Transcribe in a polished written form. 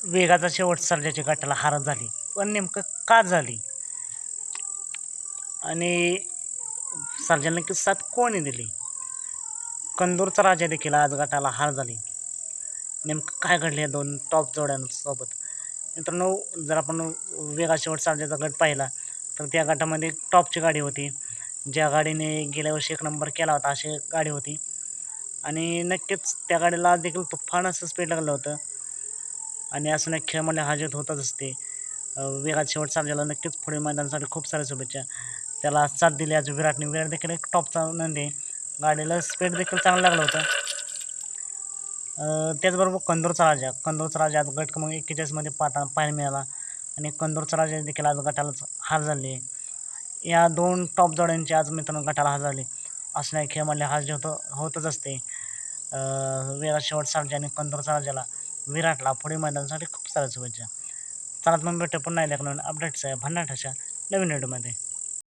वेगाचा शेवट सर्जाच्या गटाला हार झाली, पण नेमकं का झाली आणि सर्जाला नक्की साथ कोणी दिली? कंदूरचा राजा देखील आज गटाला हार झाली. नेमकं काय घडलं या दोन टॉप जोड्यांसोबत? मित्रांनो, जर आपण वेगा शेवट सर्जाचा गट पाहिला तर त्या गटामध्ये एक टॉपची गाडी होती, ज्या गाडीने गेल्या वर्षी 1 नंबर केला होता अशी गाडी होती. आणि नक्कीच त्या गाडीला आज देखील तुफान असं स्पीड लागलं होतं. आणि असं नाही खेळामध्ये हाजत होतच असते. वेगात शेवट सर्जाला नक्कीच पुढील मैदानासाठी खूप साऱ्या शुभेच्छा. त्याला साथ दिली आज विराटने. विराट देखील एक टॉपचा नंदी आहे. गाडीला स्पीड देखील चांगलं लागलं होतं. त्याचबरोबर कंदूरचा राजा आज गट क्रमांक 41मध्ये पाहायला मिळाला आणि कंदूरचा राजा देखील आज गटालाच हार झाली. या दोन टॉप जोड्यांची आज मित्रांनो गटाला हार झाली. असणाऱ्या खेळामधले हार जे होतच असते. वेगात शेवट सर्जा आणि कंदूरचा राजाला, विराटला पुढील मैदानासाठी खूप साऱ्या शुभेच्छा. चला मग भेटू पुन्हा एकदा नवीन अपडेट्स आहे भन्नाट अशा नवीन व्हिडिओमध्ये.